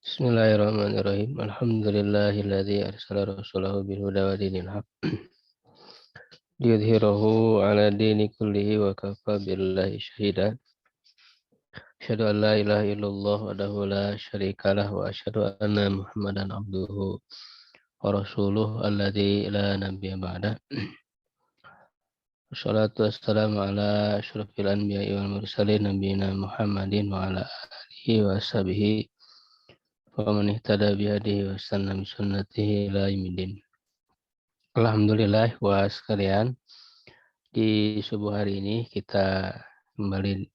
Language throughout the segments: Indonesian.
Bismillahirrahmanirrahim. Alhamdulillahilladzi arsala rasulahu bil huda wa dinil haq liyudhhirahu 'ala dini kullihi wa kafa billahi shahida. Asyhadu an la ilaha illallah wahdahu la syarikalah wa asyhadu anna Muhammadan abduhu wa rasuluhu alladzi la nabiyya ba'da. Wassalatu wassalamu ala asyrafil anbiya'i wal mursalin nabiyina Muhammadin wa ala alihi wa sahbihi wa man ihtada bihadihi wa sanna bi sunnatihi ila yaumil. Alhamdulillah wa sekalian, di subuh hari ini kita kembali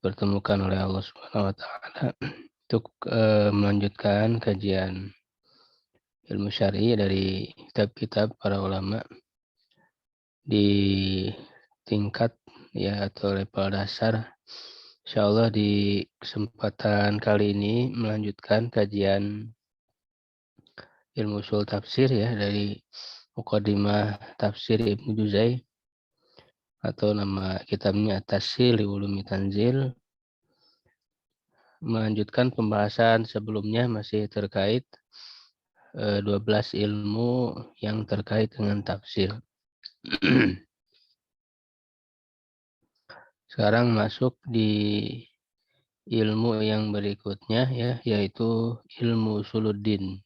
bertemukan oleh Allah Subhanahu wa taala untuk melanjutkan kajian ilmu syar'i dari kitab-kitab para ulama di tingkat atau level dasar. Insyaallah di kesempatan kali ini melanjutkan kajian ilmu ushul tafsir dari Muqaddimah Tafsir Ibnu Juzai, atau nama kitabnya At-Tashil li Ulumi Tanzil. Melanjutkan pembahasan sebelumnya masih terkait 12 ilmu yang terkait dengan tafsir. Sekarang masuk di ilmu yang berikutnya yaitu ilmu usuluddin.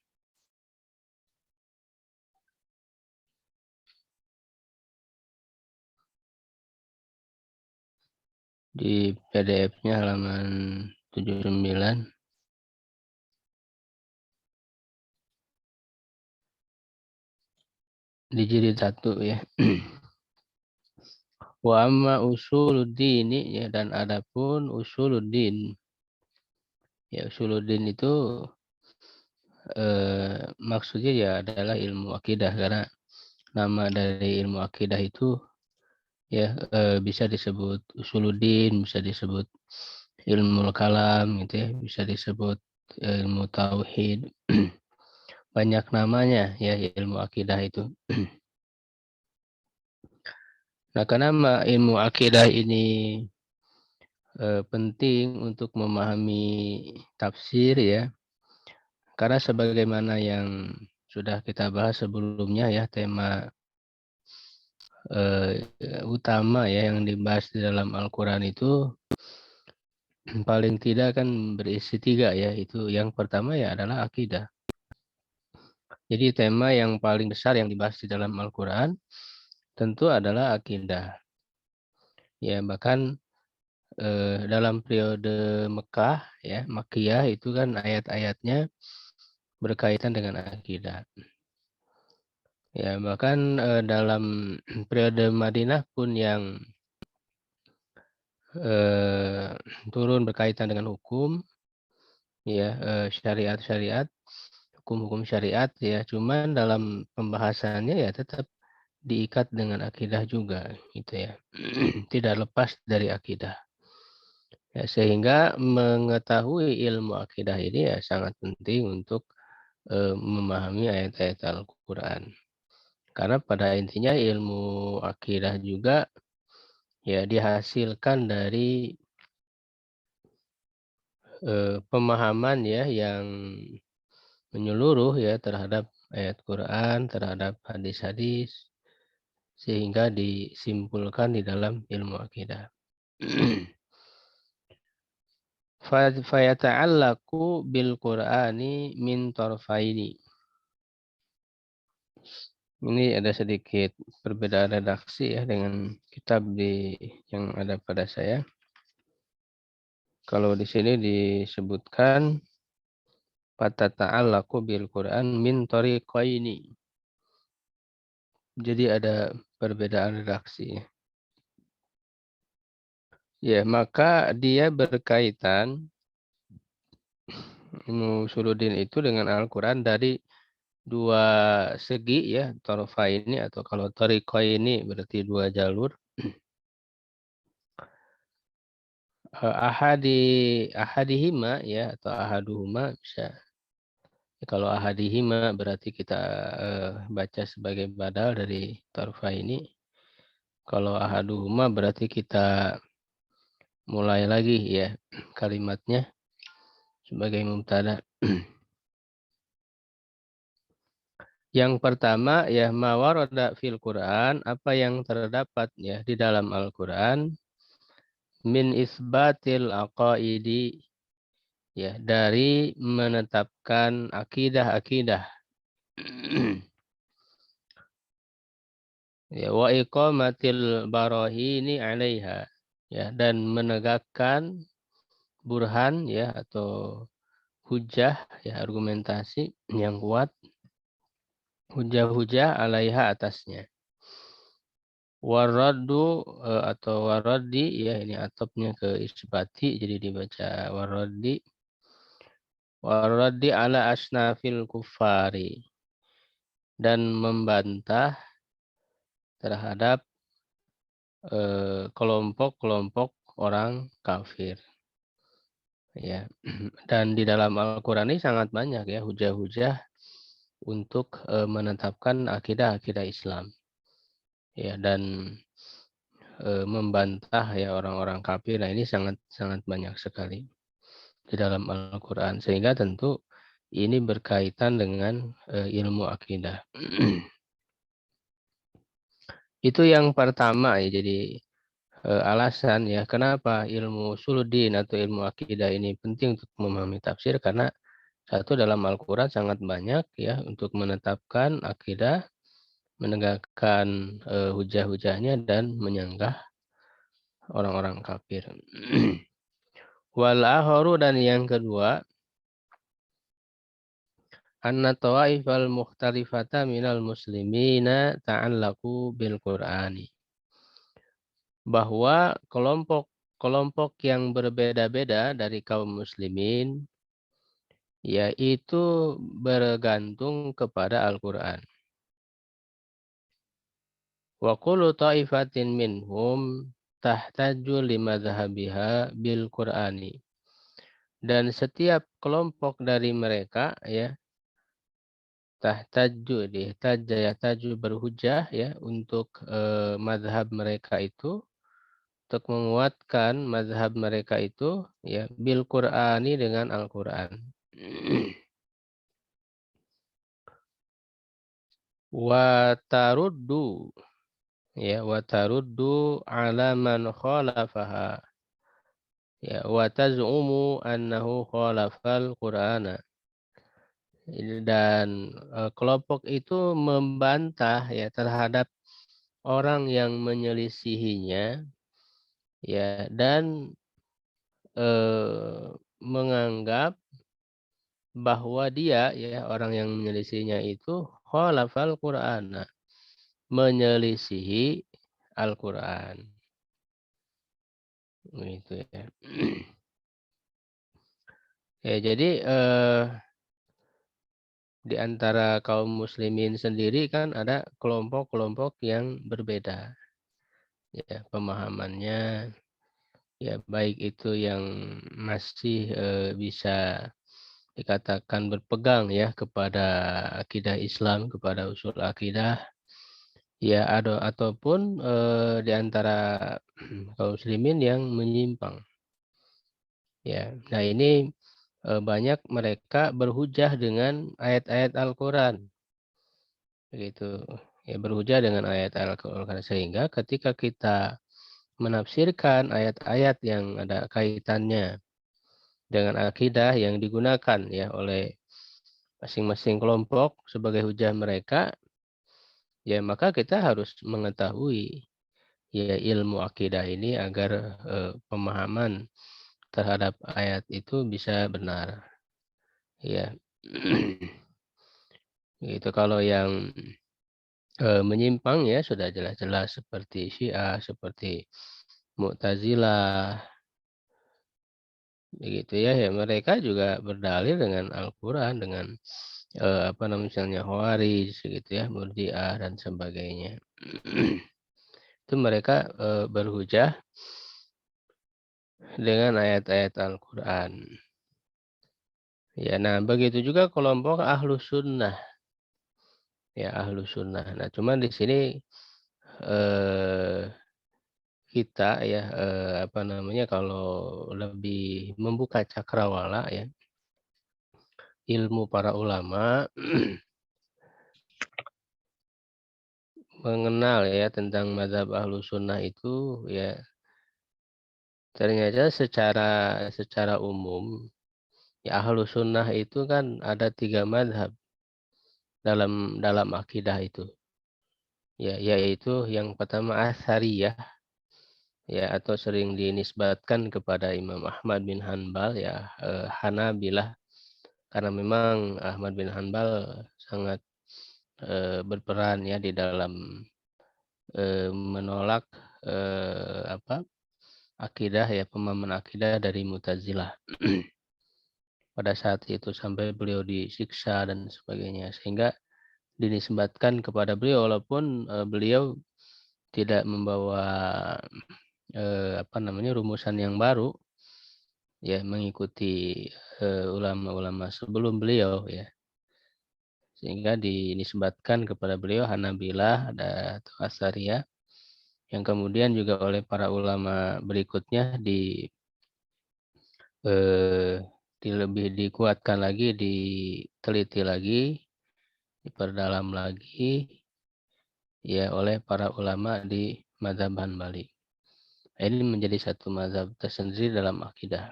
Di PDF-nya halaman 79. Di jilid 1 ya. Wa amma usuluddin dan adapun usuluddin. Ya, usuluddin itu maksudnya adalah ilmu akidah, karena nama dari ilmu akidah itu bisa disebut usuluddin, bisa disebut ilmu kalam bisa disebut ilmu tauhid. Banyak namanya ilmu akidah itu. Nah, karena ilmu akidah ini penting untuk memahami tafsir karena sebagaimana yang sudah kita bahas sebelumnya tema utama yang dibahas di dalam Al-Quran itu paling tidak kan berisi 3 itu yang pertama adalah akidah. Jadi tema yang paling besar yang dibahas di dalam Al-Quran tentu adalah akidah. Bahkan dalam periode Mekah Makkiyah itu kan ayat-ayatnya berkaitan dengan akidah. Bahkan dalam periode Madinah pun yang turun berkaitan dengan hukum syariat-syariat, hukum-hukum syariat cuman dalam pembahasannya tetap diikat dengan akidah juga tidak lepas dari akidah. Sehingga mengetahui ilmu akidah ini sangat penting untuk memahami ayat-ayat Al-Quran. Karena pada intinya ilmu akidah juga dihasilkan dari pemahaman yang menyeluruh terhadap ayat Quran, terhadap hadis-hadis, sehingga disimpulkan di dalam ilmu akidah. Fayata'allaqu bil Qur'ani min tarfaini. Ini ada sedikit perbedaan redaksi dengan kitab yang ada pada saya. Kalau di sini disebutkan fatata'allaqu bil Qur'an min tariqaini. Jadi ada perbedaan redaksi. Maka dia berkaitan ilmu usuluddin itu dengan Al-Quran dari 2 segi tarfaini, atau kalau tariqaini berarti 2 jalur. Ahadihima atau ahaduhuma bisa. Kalau ahadihima berarti kita baca sebagai badal dari tarfaini. Kalau ahaduhuma berarti kita mulai lagi kalimatnya. sebagai mubtada. Yang pertama ya mawarada fil Quran, apa yang terdapat ya di dalam Al-Quran min isbatil aqaidi ya dari menetapkan akidah-akidah ya wa iqamatil barahini 'alaiha ya dan menegakkan burhan ya atau hujah ya argumentasi yang kuat hujah-hujah 'alaiha atasnya. Waraddu atau waraddi ya ini atopnya ke isbati jadi dibaca waraddi waraddi ala asnafil kufari dan membantah terhadap kelompok-kelompok orang kafir ya. Dan di dalam Al-Qur'an ini sangat banyak ya hujah-hujah untuk menetapkan akidah-akidah Islam ya dan membantah ya orang-orang kafir. Nah, ini sangat sangat banyak sekali di dalam Al-Qur'an sehingga tentu ini berkaitan dengan ilmu akidah. Itu yang pertama ya. Jadi alasan ya kenapa ilmu usuluddin atau ilmu akidah ini penting untuk memahami tafsir karena satu dalam Al-Qur'an sangat banyak ya untuk menetapkan akidah, menegakkan hujah-hujahnya dan menyanggah orang-orang kafir. Wal akharu dan yang kedua, anna tawaifal mukhtalifata minal muslimina ta'allaqu bil Qur'ani. Bahwa kelompok-kelompok yang berbeda-beda dari kaum muslimin yaitu bergantung kepada Al-Qur'an. Wa kullu ta'ifatin minhum tahtaju limadhhabiha bil Qur'ani. Dan setiap kelompok dari mereka ya tahtaju ya taju berhujah ya untuk mazhab mereka itu untuk menguatkan mazhab mereka itu ya bil Qur'ani dengan Al-Qur'an. Wa taruddu ya wa taruddu ala man khalafaha ya wa taz'umu annahu khalafal Qur'ana. Dan kelompok itu membantah ya terhadap orang yang menyelisihinya ya dan menganggap bahwa dia ya orang yang menyelisihinya itu khalafal Qur'ana, menyelisihi Al-Qur'an. Gitu ya. Ya jadi di antara kaum muslimin sendiri kan ada kelompok-kelompok yang berbeda ya pemahamannya ya baik itu yang masih bisa dikatakan berpegang ya kepada akidah Islam, kepada usul akidah ya ada ataupun di antara kaum muslimin yang menyimpang. Ya. Nah, ini banyak mereka berhujah dengan ayat-ayat Al-Qur'an. Begitu. Ya, berhujah dengan ayat Al-Qur'an sehingga ketika kita menafsirkan ayat-ayat yang ada kaitannya dengan akidah yang digunakan ya oleh masing-masing kelompok sebagai hujah mereka, ya maka kita harus mengetahui ya ilmu akidah ini agar pemahaman terhadap ayat itu bisa benar. Ya. Itu kalau yang menyimpang ya sudah jelas-jelas seperti Syiah, seperti Mu'tazilah, begitu ya. Ya mereka juga berdalil dengan Al-Qur'an, dengan apa namanya misalnya Khawarij gitu ya, Murji'ah dan sebagainya. Itu mereka berhujah dengan ayat-ayat Al-Qur'an. Ya, nah begitu juga kelompok Ahlus Sunnah. Ya, Ahlus Sunnah. Nah, cuman di sini eh kita ya apa namanya kalau lebih membuka cakrawala ya ilmu para ulama mengenal ya tentang mazhab Ahlus Sunnah itu ya ternyata secara umum ya Ahlus Sunnah itu kan ada 3 mazhab dalam akidah itu. Ya, yaitu yang pertama Asy'ariyah ya atau sering dinisbatkan kepada Imam Ahmad bin Hanbal ya Hanabilah karena memang Ahmad bin Hanbal sangat berperan ya di dalam menolak akidah ya pemahaman akidah dari Mu'tazilah pada saat itu sampai beliau disiksa dan sebagainya sehingga dinisbatkan kepada beliau walaupun beliau tidak membawa rumusan yang baru ya mengikuti ulama-ulama sebelum beliau ya sehingga dinisbatkan kepada beliau Hanabilah atau Asy'ariyah yang kemudian juga oleh para ulama berikutnya lebih dikuatkan lagi, diteliti lagi, diperdalam lagi ya oleh para ulama di mazhab Hanbali. Ini menjadi satu mazhab tersendiri dalam akidah.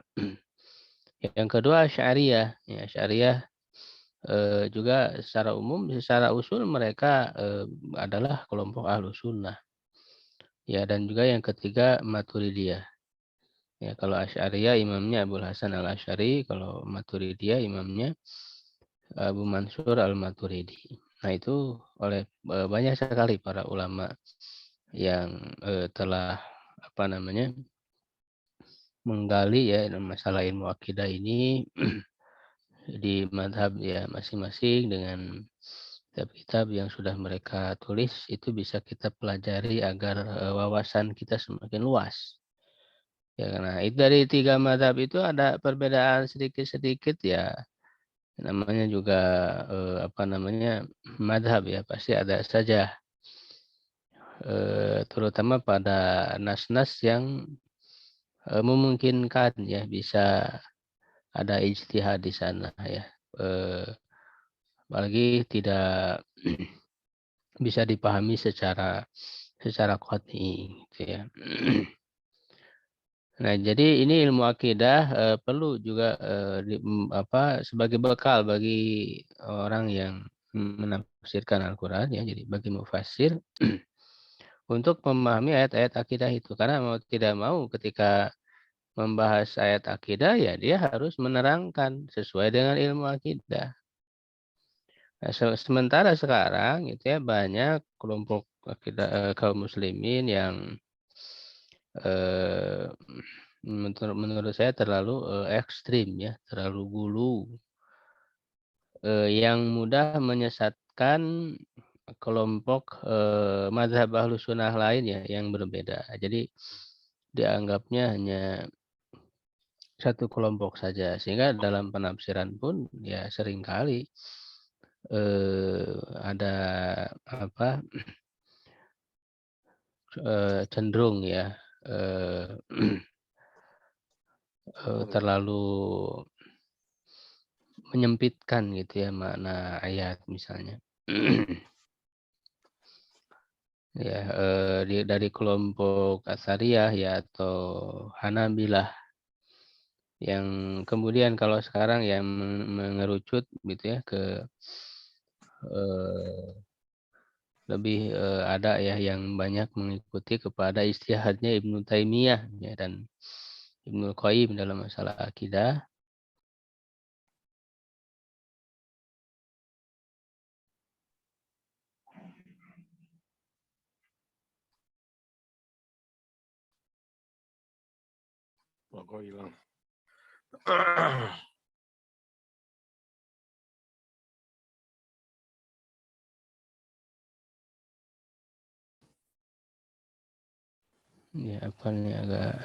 Yang kedua Asy'ariyah. Ya, Asy'ariyah juga secara umum, secara usul mereka adalah kelompok Ahlus Sunnah. Ya, dan juga yang ketiga Maturidiyah. Ya, kalau Asy'ariyah imamnya Abul Hasan Al-Asy'ari, kalau Maturidiyah imamnya Abu Mansur Al-Maturidi. Nah, itu oleh banyak sekali para ulama yang telah menggali ya masalah ilmu akidah ini di mazhab ya masing-masing dengan kitab-kitab yang sudah mereka tulis itu bisa kita pelajari agar wawasan kita semakin luas. Ya, karena itu dari 3 mazhab itu ada perbedaan sedikit-sedikit ya. Namanya juga mazhab ya pasti ada saja. Terutama pada nas-nas yang memungkinkan ya bisa ada ijtihad di sana ya. Apalagi tidak bisa dipahami secara qat'i gitu ya. Nah, jadi ini ilmu akidah perlu juga sebagai bekal bagi orang yang menafsirkan Al-Qur'an ya, jadi bagi mufassir untuk memahami ayat-ayat akidah itu. Karena mau tidak mau ketika membahas ayat akidah ya dia harus menerangkan sesuai dengan ilmu akidah. Nah, sementara sekarang itu ya banyak kelompok akidah kaum muslimin yang menurut saya terlalu ekstrim ya, terlalu gulu, yang mudah menyesatkan kelompok mazhab Ahlus Sunnah lain ya yang berbeda. Jadi dianggapnya hanya satu kelompok saja sehingga dalam penafsiran pun ya seringkali ada cenderung ya terlalu menyempitkan gitu ya makna ayat misalnya. Ya, dari kelompok Asy'ariyah ya atau Hanabilah yang kemudian kalau sekarang yang mengerucut gitu ya ke lebih ada ya yang banyak mengikuti kepada ijtihadnya Ibnu Taimiyah ya dan Ibnu Qayyim dalam masalah akidah. Kok hilang. Ya apa nih agak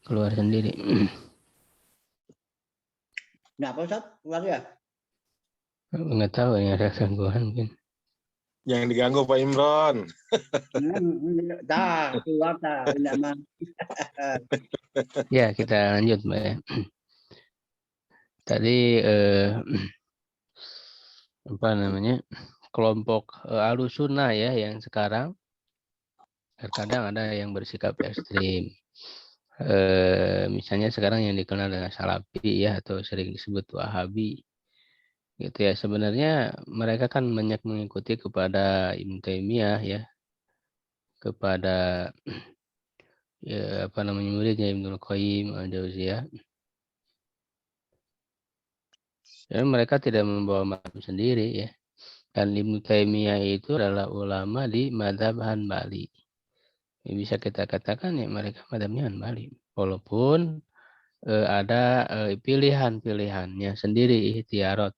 keluar sendiri. Kenapa Ustaz? Keluar ya? Nggak tahu ini ada gangguan mungkin. Yang diganggu Pak Imron. Keluar tak. Ya kita lanjut Mbak ya. Tadi apa namanya, kelompok Ahlussunnah ya yang sekarang terkadang ada yang bersikap ekstrim. Misalnya sekarang yang dikenal dengan Salafi ya, atau sering disebut Wahabi gitu ya. Sebenarnya mereka kan banyak mengikuti kepada Ibnu Taimiyah ya, kepada ya apa namanya, muridnya Ibnu Qayyim Al-Jauziyah. Ya, mereka tidak membawa mazhab sendiri ya. Dan Ibnu Taimiyah itu adalah ulama di mazhab Hanbali. Ya, bisa kita katakan ya mereka mazhabnya Hanbali. Walaupun ada pilihan-pilihannya sendiri, ikhtiarat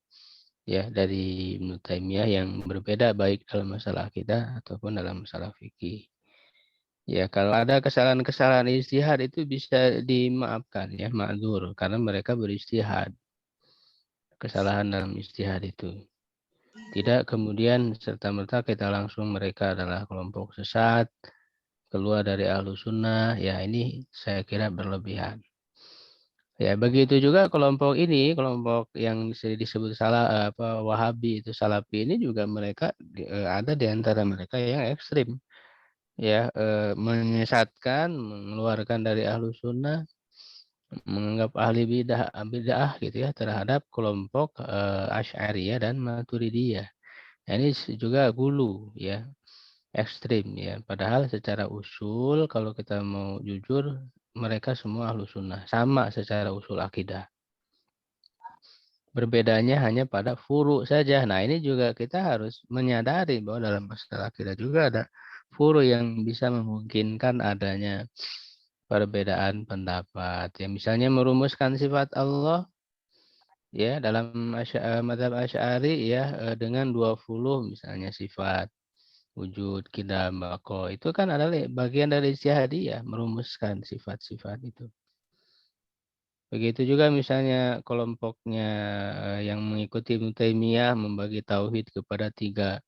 ya dari Ibnu Taimiyah yang berbeda baik dalam masalah akidah ataupun dalam masalah fikih. Ya, kalau ada kesalahan-kesalahan ijtihad itu bisa dimaafkan ya, ma'dzur, karena mereka berijtihad. Kesalahan dalam ijtihad itu. Tidak kemudian serta-merta kita langsung mereka adalah kelompok sesat, keluar dari Ahlussunnah, ya ini saya kira berlebihan. Ya, begitu juga kelompok ini, kelompok yang disebut salah Wahabi itu Salafi ini juga mereka ada di antara mereka yang ekstrim. Ya, menyesatkan, mengeluarkan dari Ahlussunnah, menganggap ahli bid'ah gitu ya terhadap kelompok Asy'ariyah dan Maturidiyah. Nah, ini juga gulu ya, ekstrim ya. Padahal secara usul kalau kita mau jujur mereka semua Ahlussunnah, sama secara usul akidah. Berbedanya hanya pada furu saja. Nah, ini juga kita harus menyadari bahwa dalam masalah akidah juga ada furu yang bisa memungkinkan adanya perbedaan pendapat. Ya, misalnya merumuskan sifat Allah ya dalam mazhab Asy'ari ya dengan 20 misalnya sifat wujud, qidam, baqo. Itu kan adalah bagian dari ijtihadiyah merumuskan sifat-sifat itu. Begitu juga misalnya kelompoknya yang mengikuti Ibnu Taimiyah membagi tauhid kepada 3,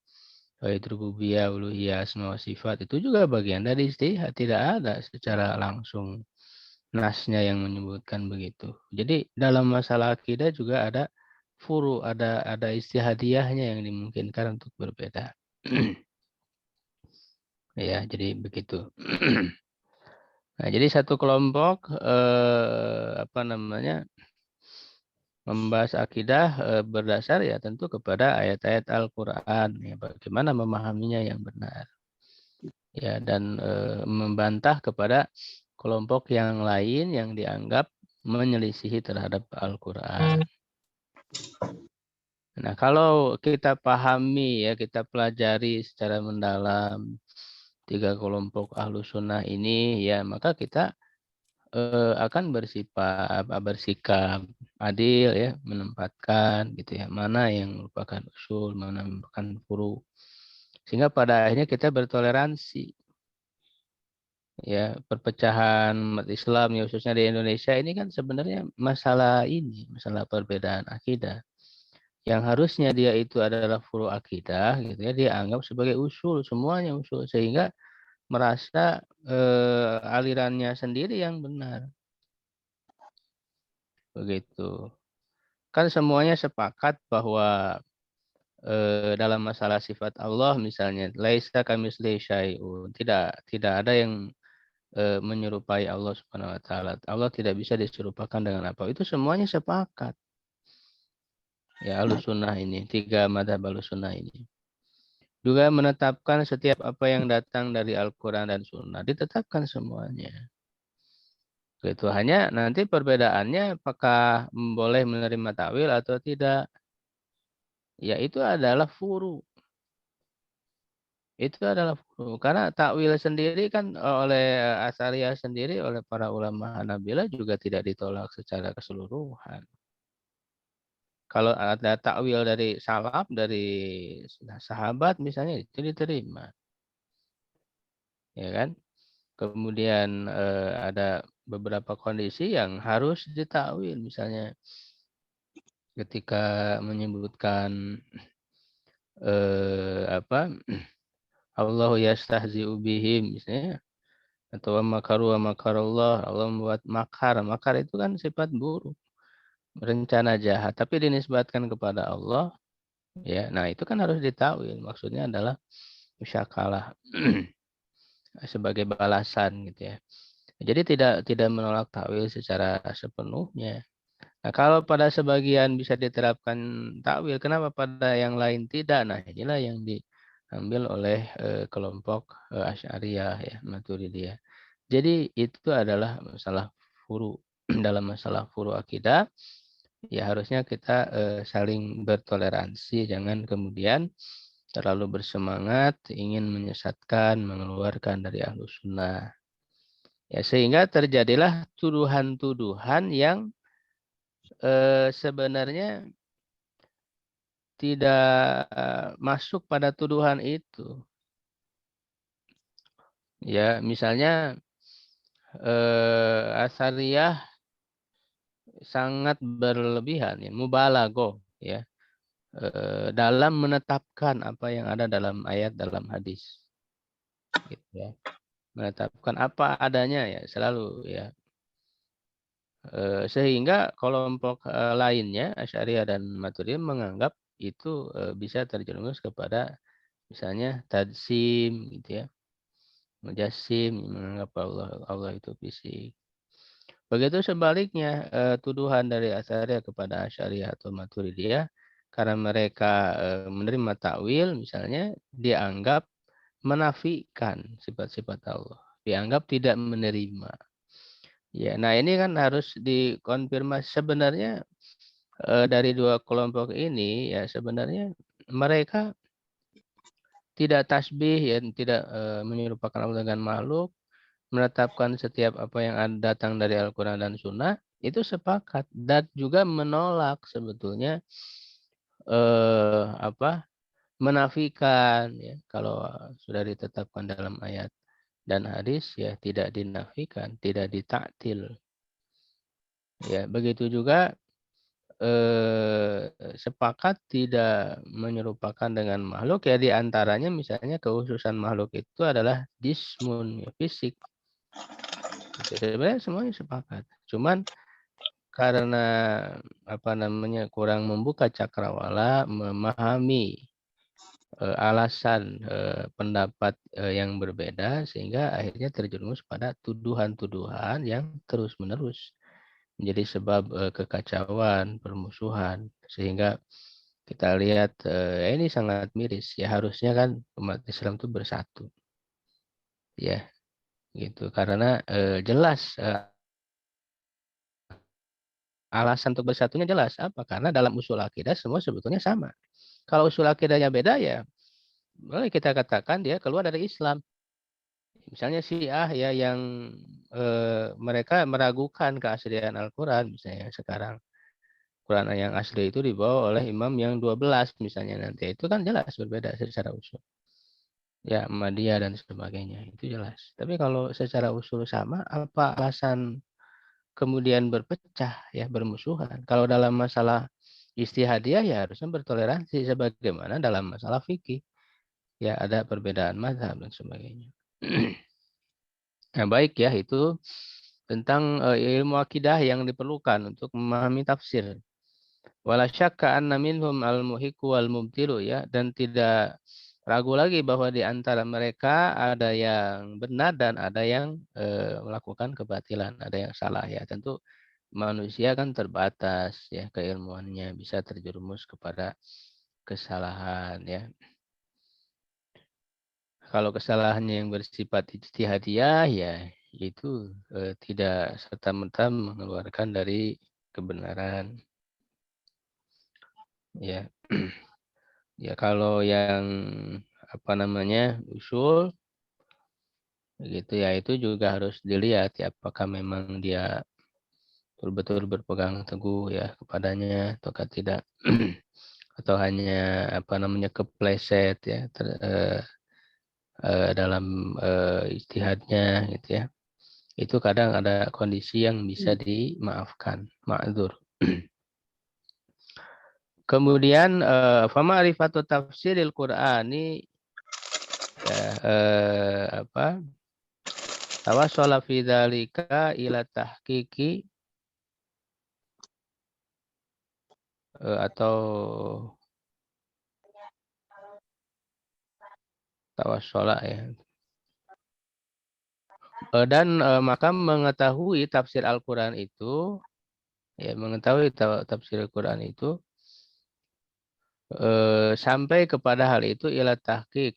tauhid rububiyah, uluhiyah, asma wa sifat, itu juga bagian dari ijtihad, tidak ada secara langsung nasnya yang menyebutkan begitu. Jadi dalam masalah akidah juga ada furu, ada ijtihadiyahnya yang dimungkinkan untuk berbeda. Ya, jadi begitu. Nah, jadi satu kelompok apa namanya, membahas akidah berdasar ya tentu kepada ayat-ayat Al-Qur'an ya, bagaimana memahaminya yang benar. Ya, dan membantah kepada kelompok yang lain yang dianggap menyelisihi terhadap Al-Qur'an. Nah, kalau kita pahami ya, kita pelajari secara mendalam 3 kelompok Ahlussunnah ini ya, maka kita akan bersikap adil ya, menempatkan gitu ya, mana yang merupakan usul, mana yang merupakan furu. Sehingga pada akhirnya kita bertoleransi. Ya, perpecahan umat Islam ya khususnya di Indonesia ini kan sebenarnya masalah ini, masalah perbedaan akidah. Yang harusnya dia itu adalah furu akidah gitu ya, dia anggap sebagai usul, semuanya usul, sehingga merasa alirannya sendiri yang benar. Begitu. Kan semuanya sepakat bahwa dalam masalah sifat Allah misalnya laisa kamitslihi syai'un, tidak ada yang menyerupai Allah Subhanahu wa taala. Allah tidak bisa diserupakan dengan apa. Itu semuanya sepakat. Ya, Ahlussunnah ini, 3 mazhab Ahlussunnah ini. Juga menetapkan setiap apa yang datang dari Al-Qur'an dan Sunnah, ditetapkan semuanya. Gitu. Hanya nanti perbedaannya apakah boleh menerima takwil atau tidak. Ya, itu adalah furu. Itu adalah furu. Karena takwil sendiri kan oleh Asy'ariyah sendiri, oleh para ulama Hanabilah juga tidak ditolak secara keseluruhan. Kalau ada takwil dari salaf, dari sahabat misalnya, itu diterima. Ya kan? Kemudian ada beberapa kondisi yang harus ditakwil. Misalnya ketika menyebutkan apa, Allahu yastahzi'u bihim misalnya, atau wa makaru wa makarallah, Allah membuat makar. Makar itu kan sifat buruk. rencana jahat tapi dinisbatkan kepada Allah, ya. Nah, itu kan harus ditakwil. Maksudnya adalah musyakalah sebagai balasan gitu ya. Jadi tidak menolak takwil secara sepenuhnya. Nah, kalau pada sebagian bisa diterapkan takwil, kenapa pada yang lain tidak? Nah, inilah yang diambil oleh kelompok Asy'ariyah ya, Maturidiyah. Jadi itu adalah masalah furu. Dalam masalah furu akidah, ya harusnya kita saling bertoleransi, jangan kemudian terlalu bersemangat ingin menyesatkan, mengeluarkan dari Ahlus Sunnah. Ya, sehingga terjadilah tuduhan-tuduhan yang sebenarnya tidak masuk pada tuduhan itu. Ya, misalnya Asariyah sangat berlebihan, ya, mubalaghah, ya, dalam menetapkan apa yang ada dalam ayat, dalam hadis, gitu ya. Menetapkan apa adanya ya, selalu ya. Sehingga kelompok lainnya, Asy'ariyah dan Maturidiyah menganggap itu bisa terjerumus kepada misalnya tadsim gitu ya. Mujassim menganggap Allah itu fisik. Begitu sebaliknya tuduhan dari Asy'ariyah kepada Asy'ariyah atau Maturidiyah karena mereka menerima takwil misalnya dianggap menafikan sifat-sifat Allah, dianggap tidak menerima. Ya, nah ini kan harus dikonfirmasi sebenarnya dari dua kelompok ini ya sebenarnya mereka tidak tasbih ya tidak menyerupakan Allah dengan makhluk, menetapkan setiap apa yang datang dari Al-Qur'an dan Sunnah itu sepakat dan juga menolak sebetulnya apa menafikan ya kalau sudah ditetapkan dalam ayat dan hadis ya tidak dinafikan, tidak ditaktil. Ya, begitu juga sepakat tidak menyerupakan dengan makhluk ya di antaranya misalnya kekhususan makhluk itu adalah jismun ya, fisik. Itu sebenarnya semuanya sepakat. Cuman karena apa namanya kurang membuka cakrawala, memahami alasan pendapat yang berbeda sehingga akhirnya terjerumus pada tuduhan-tuduhan yang terus-menerus menjadi sebab kekacauan, permusuhan sehingga kita lihat ini sangat miris ya harusnya kan umat Islam itu bersatu ya gitu karena jelas alasan untuk bersatunya jelas apa karena dalam usul akidah semua sebetulnya sama. Kalau usul akidahnya beda ya boleh kita katakan dia keluar dari Islam. Misalnya Syiah ya yang mereka meragukan keaslian Al-Qur'an misalnya sekarang. Quran yang asli itu dibawa oleh imam yang 12 misalnya nanti. Itu kan jelas berbeda secara usul. Ya, Ahmadiyah dan sebagainya. Itu jelas. Tapi kalau secara usul sama, apa alasan kemudian berpecah ya, bermusuhan? Kalau dalam masalah istihadiyah ya harusnya bertoleransi sebagaimana dalam masalah fikih. Ya, ada perbedaan mazhab dan sebagainya. Nah, baik ya, itu tentang ilmu akidah yang diperlukan untuk memahami tafsir. Wala syakka anna minhum al-muhiku wal mubtilu ya dan tidak ragu lagi bahwa di antara mereka ada yang benar dan ada yang melakukan kebatilan, ada yang salah ya. Tentu manusia kan terbatas ya keilmuannya bisa terjerumus kepada kesalahan ya. Kalau kesalahannya yang bersifat ijtihadiyah ya itu tidak serta-merta mengeluarkan dari kebenaran ya. Ya kalau yang apa namanya usul gitu ya itu juga harus dilihat ya apakah memang dia betul-betul berpegang teguh ya kepadanya ataukah tidak atau hanya apa namanya kepleset ya dalam ijtihadnya gitu ya. Itu kadang ada kondisi yang bisa dimaafkan, ma'dzur. Kemudian fama'rifatu tafsiril Qur'ani ya apa tawassala fi dzalika ila tahqiqi atau tawassola ya. Dan maka mengetahui tafsir Al-Quran itu, ya mengetahui tafsir Al-Quran itu sampai kepada hal itu ila tahqiq,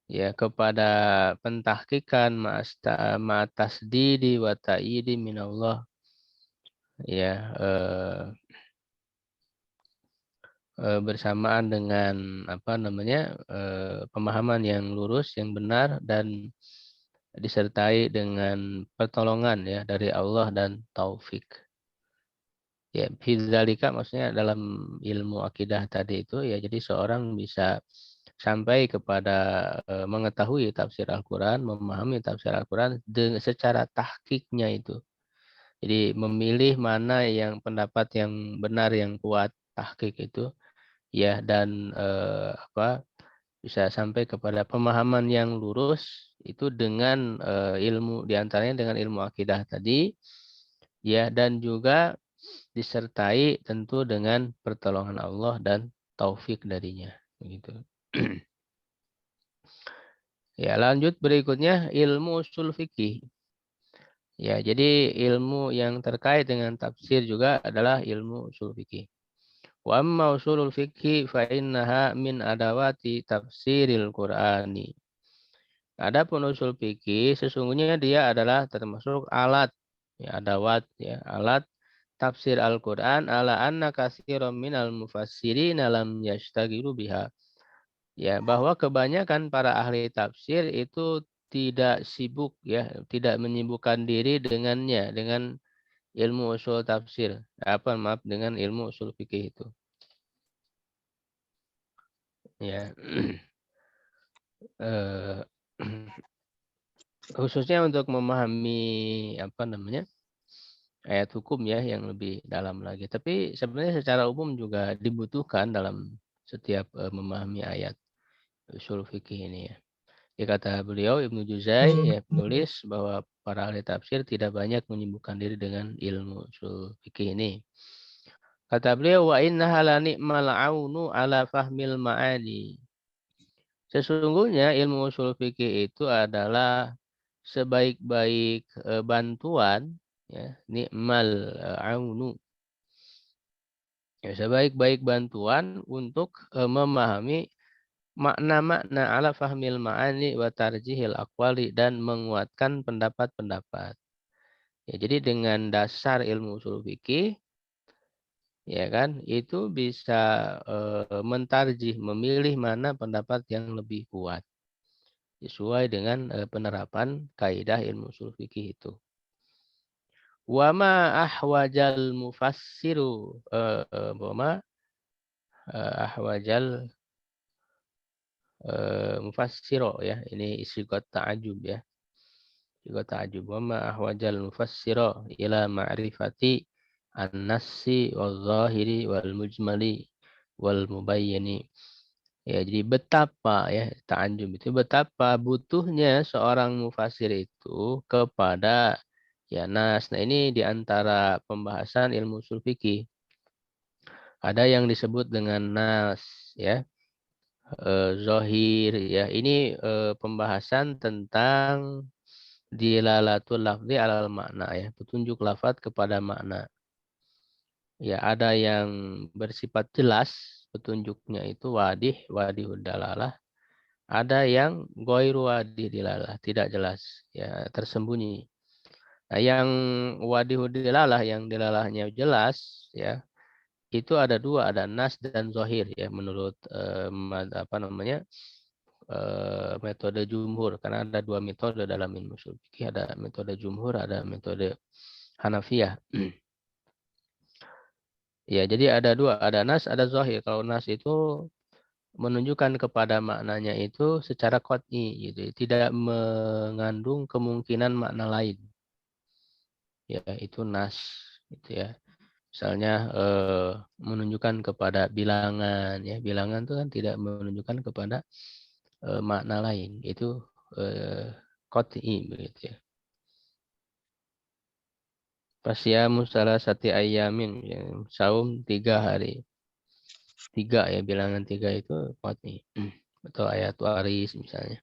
ya kepada pentahkikan ma'atasdidi wa ta'idi minallah, ya bersamaan dengan apa namanya pemahaman yang lurus, yang benar, dan disertai dengan pertolongan ya dari Allah dan taufik. Ya, fidzalika maksudnya dalam ilmu akidah tadi itu ya, jadi seorang bisa sampai kepada mengetahui tafsir Al-Quran, memahami tafsir Al-Quran secara tahqiqnya itu. Jadi memilih mana yang pendapat yang benar, yang kuat, tahqiq itu ya, dan bisa sampai kepada pemahaman yang lurus itu dengan ilmu, diantaranya dengan ilmu akidah tadi ya, dan juga disertai tentu dengan pertolongan Allah dan taufik darinya begitu. Ya, lanjut berikutnya ilmu usul fikih. Ya, jadi ilmu yang terkait dengan tafsir juga adalah ilmu usul fikih. Wa amma usulul fikhi fa innaha min adawati tafsiril Qur'ani. Adapun usul fikih sesungguhnya dia adalah termasuk alat, ya, adawat ya, alat tafsir Al-Qur'an, ala anna katsiran minal mufassirin lam yashtaghilu biha. Ya, bahwa kebanyakan para ahli tafsir itu tidak sibuk ya, tidak menyibukkan diri dengannya, dengan ilmu usul tafsir. Dengan ilmu usul fikih itu. Ya. Khususnya untuk memahami apa namanya ayat hukum ya yang lebih dalam lagi. Tapi sebenarnya secara umum juga dibutuhkan dalam setiap memahami ayat usul fikih ini ya. Ya, kata beliau Ibnu Juzai ya, penulis bahwa para ahli tafsir tidak banyak menyibukkan diri dengan ilmu usul fikih ini. Kata beliau wa innaha la ni'mal aunu ala fahmil ma'ani. Sesungguhnya ilmu usul fikih itu adalah sebaik-baik bantuan ya, ni'mal aunu. Ya, sebaik-baik bantuan untuk memahami makna-makna ala fahmil ma'ani wa tarjihil aqwali, dan menguatkan pendapat-pendapat. Ya, jadi dengan dasar ilmu usul fikih ya kan, itu bisa mentarjih, memilih mana pendapat yang lebih kuat sesuai dengan penerapan kaidah ilmu usul fikih itu. Wa ma ahwajal mufassiru wa ma ahwajal mufassiro ya, ini sigat ta'ajub ya. Sigat ta'ajub. Wa ma ahwajal mufassiro ila ma'rifati an-nassi wal-zahiri wal-mujmali wal-mubayyani. Ya, jadi betapa ya, ta'ajub itu betapa butuhnya seorang mufasir itu kepada ya nas. Nah, ini diantara pembahasan ilmu usul fikih. Ada yang disebut dengan nas ya. Zohir ya, ini pembahasan tentang dilalatul lafzi alal makna ya, petunjuk lafaz kepada makna ya. Ada yang bersifat jelas petunjuknya itu wadihud dalalah, ada yang ghairu wadih dilalah, tidak jelas ya, tersembunyi. Nah, yang wadihud dilalah, yang dilalahnya jelas ya, itu ada dua, ada nas dan zohir ya, menurut apa namanya metode jumhur, karena ada dua metode dalam ilmu ushul fikih, ada metode jumhur, ada metode Hanafiyah. Ya, jadi ada dua, ada nas, ada zahir. Kalau nas itu menunjukkan kepada maknanya itu secara qat'i gitu, tidak mengandung kemungkinan makna lain. Ya, itu nas gitu ya. Misalnya menunjukkan kepada bilangan ya, bilangan itu kan tidak menunjukkan kepada makna lain, itu qat'i begitu ya. Fasyamu salasati ayyamin, ya, saum 3 hari. 3 ya, bilangan 3 itu kuat nih. Atau ayat waris misalnya.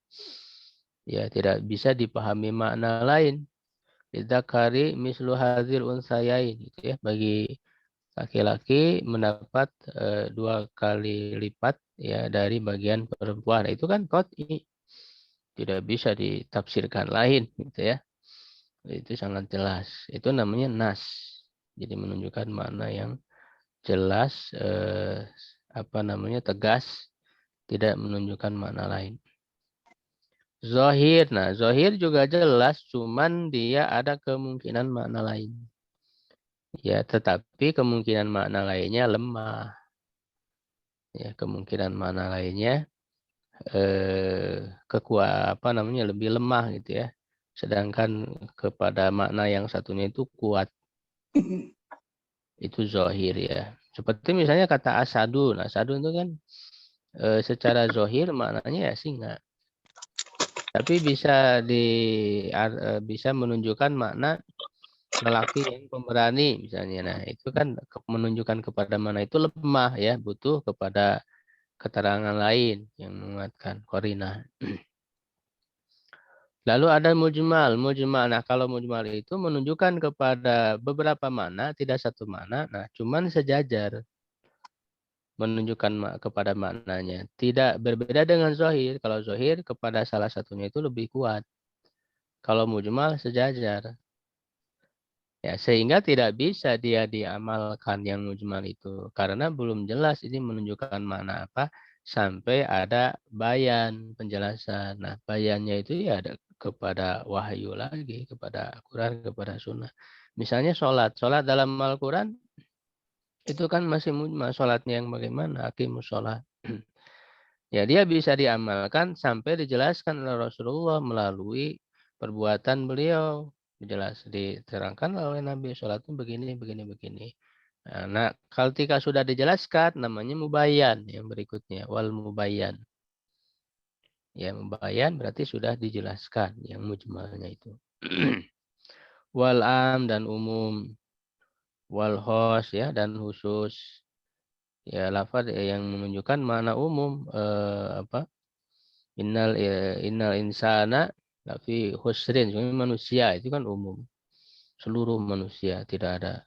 Ya, tidak bisa dipahami makna lain. Lidzakari mislu hadzil unsayain, gitu ya. Bagi laki-laki mendapat 2 kali lipat ya dari bagian perempuan. Itu kan qat'i. Tidak bisa ditafsirkan lain, gitu ya. Itu sangat jelas. Itu namanya nas. Jadi menunjukkan makna yang jelas, tegas, tidak menunjukkan makna lain. Zohir, nah zohir juga jelas, cuman dia ada kemungkinan makna lain. Ya, tetapi kemungkinan makna lainnya lemah. Ya, kemungkinan makna lainnya lebih lemah gitu ya. Sedangkan kepada makna yang satunya itu kuat. Itu zohir ya. Seperti misalnya kata asadun. Asadun itu kan secara zohir maknanya ya singa. Tapi bisa menunjukkan makna lelaki yang pemberani misalnya. Nah, itu kan menunjukkan kepada mana itu lemah ya, butuh kepada keterangan lain yang menguatkan qarinah. Lalu ada mujmal. Mujmal. Nah, kalau mujmal itu menunjukkan kepada beberapa makna, tidak satu makna. Nah, cuman sejajar menunjukkan kepada maknanya. Tidak berbeda dengan zohir. Kalau zohir kepada salah satunya itu lebih kuat. Kalau mujmal sejajar. Ya, sehingga tidak bisa dia diamalkan yang mujmal itu. Karena belum jelas ini menunjukkan makna apa sampai ada bayan, penjelasan. Nah, bayannya itu ya ada kepada wahyu lagi, kepada Al-Quran, kepada sunnah. Misalnya sholat. Sholat dalam Al-Quran itu kan masih mujmal. Sholatnya yang bagaimana? Aqimus sholat. Ya, dia bisa diamalkan sampai dijelaskan oleh Rasulullah melalui perbuatan beliau. Diterangkan oleh Nabi sholat itu begini, begini, begini. Nah, ketika sudah dijelaskan, namanya mubayyan yang berikutnya. Wal mubayyan. Ya, mubayyan berarti sudah dijelaskan yang mujmalnya itu. Wal am dan umum. Wal khos ya dan khusus. Ya, lafaz yang menunjukkan makna umum. Innal insana lafi khusrin. Sebenarnya manusia itu kan umum. Seluruh manusia tidak ada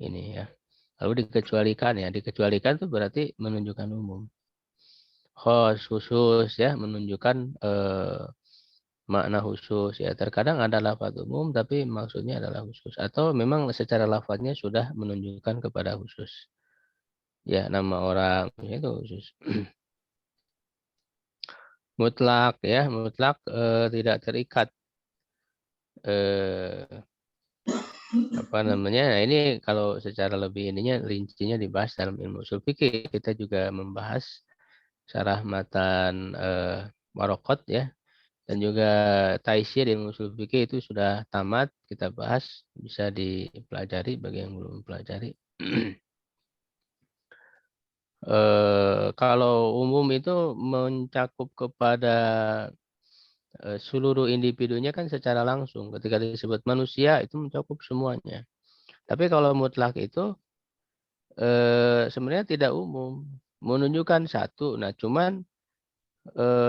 ini ya. Lalu dikecualikan ya. Dikecualikan itu berarti menunjukkan umum. Khusus ya menunjukkan makna khusus ya. Terkadang ada lafaz umum tapi maksudnya adalah khusus atau memang secara lafaznya sudah menunjukkan kepada khusus. Ya, nama orang itu khusus. Mutlak ya, mutlak tidak terikat Nah, ini kalau secara lebih rincinya dibahas dalam ilmu ushul fikih. Kita juga membahas syarah matan Waraqat ya, dan juga taisir ilmu ushul fikih itu sudah tamat kita bahas, bisa dipelajari bagi yang belum mempelajari. Kalau umum itu mencakup kepada seluruh individunya kan secara langsung. Ketika disebut manusia itu mencakup semuanya. Tapi kalau mutlak itu sebenarnya tidak umum, menunjukkan satu. Nah, cuman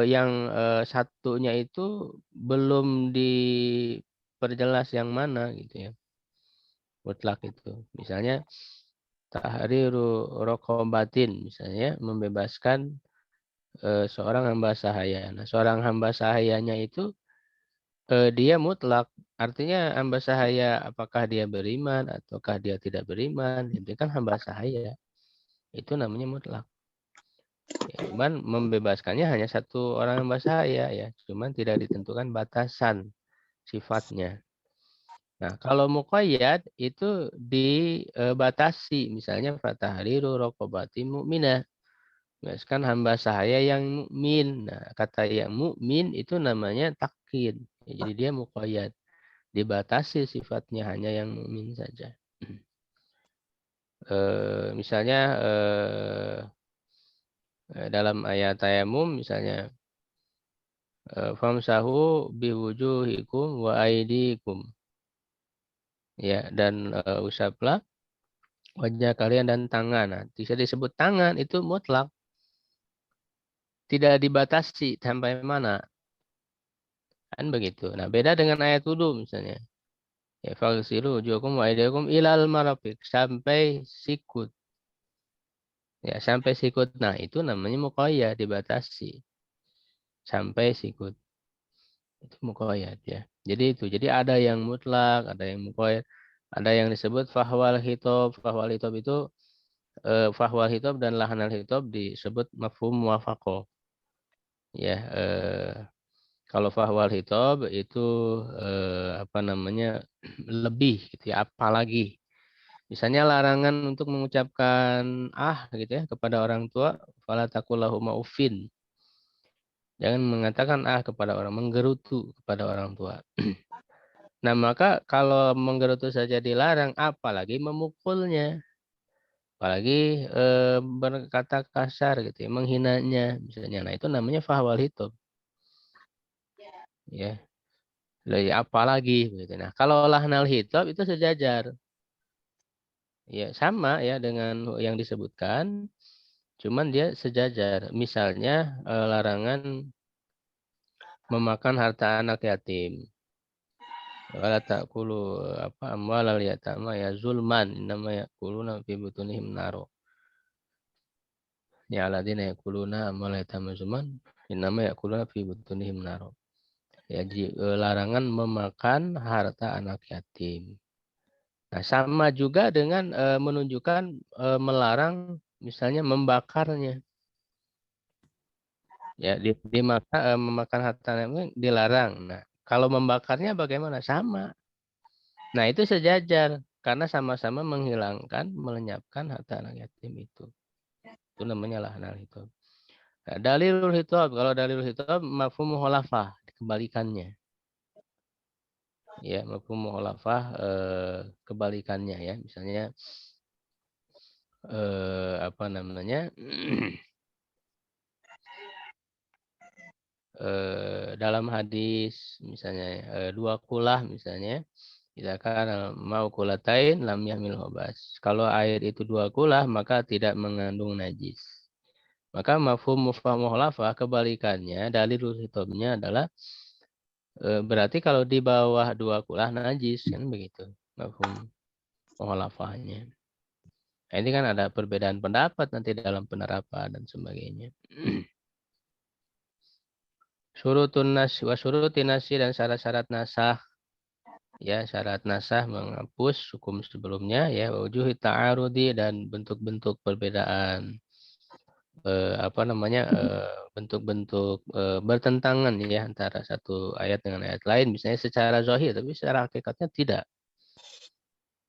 yang satunya itu belum diperjelas yang mana gitu ya. Mutlak itu. Misalnya tahriru raqabatin misalnya membebaskan seorang hamba sahaya. Nah, seorang hamba sahayanya itu dia mutlak. Artinya hamba sahaya apakah dia beriman ataukah dia tidak beriman, itu kan hamba sahaya. Itu namanya mutlak. Ya, cuman membebaskannya hanya satu orang hamba sahaya ya. Cuman tidak ditentukan batasan sifatnya. Nah, kalau muqayyad itu dibatasi. Misalnya fatahriru raqabati mu'minah. Kan hamba sahaya yang mukmin. Nah, kata yang mukmin itu namanya takkid. Ya, jadi dia muqayyad. Dibatasi sifatnya hanya yang mukmin saja. Misalnya dalam ayat tayamum misalnya famsahu biwujuhikum wa aidikum. Ya, dan usaplah wajah kalian dan tangan. Nah, bisa disebut tangan itu mutlak. Tidak dibatasi sampai mana. Kan begitu. Nah, beda dengan ayat wudu misalnya. Ya, faghsilu wujuhakum wa aydiyakum ilal marafiq, sampai sikut. Ya, sampai sikut. Nah, itu namanya muqayyad, dibatasi. Sampai sikut. Itu muqayyad ya. Jadi itu. Jadi ada yang mutlak, ada yang muqayyad, ada yang disebut fahwal hitob. Fahwal hitob itu fahwal hitob dan lahanal hitob disebut mafhum muwafaqah. Ya, kalau fahwal hitob itu apa namanya lebih gitu ya, apalagi. Misalnya larangan untuk mengucapkan gitu ya kepada orang tua, fala taqul lahuma uffin. Jangan mengatakan kepada orang, menggerutu kepada orang tua. Nah, maka kalau menggerutu saja dilarang, apalagi memukulnya. Apalagi berkata kasar gitu ya, menghinanya misalnya. Nah, itu namanya fahwal hitob. Ya, apalagi begitu. Nah, kalau lahnal hitob itu sejajar. Ya, sama ya dengan yang disebutkan, cuman dia sejajar. Misalnya larangan memakan harta anak yatim. Wala ta'kulu amwalal yatama ya zulman, innama ya'kuluna fi butunihim naro. Ya alladzina ya'kuluna amwalal yatama zulman, innama ya'kuluna fi butunihim naro. Ya, larangan memakan harta anak yatim. Nah, sama juga dengan menunjukkan melarang misalnya membakarnya. Ya, memakan harta anak yatim dilarang. Nah, kalau membakarnya bagaimana? Sama. Nah, itu sejajar karena sama-sama menghilangkan, melenyapkan harta anak yatim itu. Itu namanya lahnal hitab. Nah, dalilul hitab, kalau dalilul hitab mafhum mukhalafah, kebalikannya. Ya, mafhum mukhalafah kebalikannya ya. Misalnya apa namanya? Dalam hadis misalnya dua kulah misalnya, kita kan mau kulatain lam yahmil hobas. Kalau air itu dua kulah maka tidak mengandung najis. Maka mafhum mukhalafah kebalikannya, dalilul hitabnya adalah berarti kalau di bawah dua kulah najis, kan begitu. Mafhum mukhalafahnya. Nah, ini kan ada perbedaan pendapat nanti dalam penerapan dan sebagainya. Surutun nas wa surutin nasi, dan syarat-syarat nasah. Ya, syarat nasah menghapus hukum sebelumnya ya, wujuhi ta'arudi, dan bentuk-bentuk perbedaan apa namanya bentuk-bentuk bertentangan ya antara satu ayat dengan ayat lain, misalnya secara zahir tapi secara hakikatnya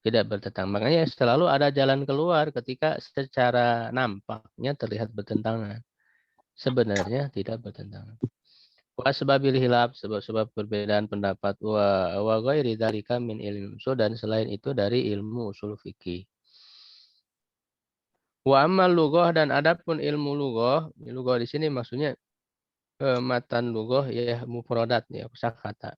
tidak bertentangan. Makanya selalu ada jalan keluar ketika secara nampaknya terlihat bertentangan. Sebenarnya tidak bertentangan. Wa sebabil hilaf, sebab-sebab perbedaan pendapat, wa ghairi dzalika min ilmi usul, dan selain itu dari ilmu usul fikih. Wa ammal lughah, dan adapun ilmu lughah di sini maksudnya matan lughah ya, mufradat ya, kosakata.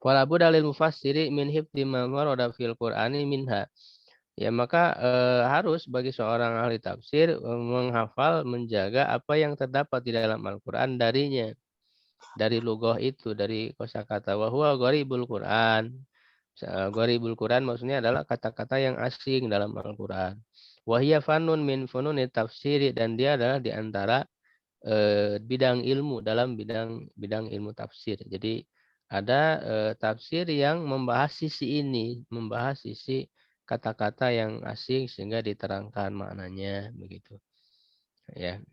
Wala budda lil mufassiri min hifdzi ma warada fil Qur'ani minha. Ya, maka harus bagi seorang ahli tafsir menghafal, menjaga apa yang terdapat di dalam Al-Qur'an darinya. Dari lughah itu, dari kosakata. Wa huwa gharibul Qur'an. Gharibul Quran maksudnya adalah kata-kata yang asing dalam Al-Quran. Wahia fanun min fununi tafsiri, dan dia adalah di antara bidang ilmu dalam bidang ilmu tafsir. Jadi ada tafsir yang membahas sisi ini, membahas sisi kata-kata yang asing sehingga diterangkan maknanya begitu. Ya.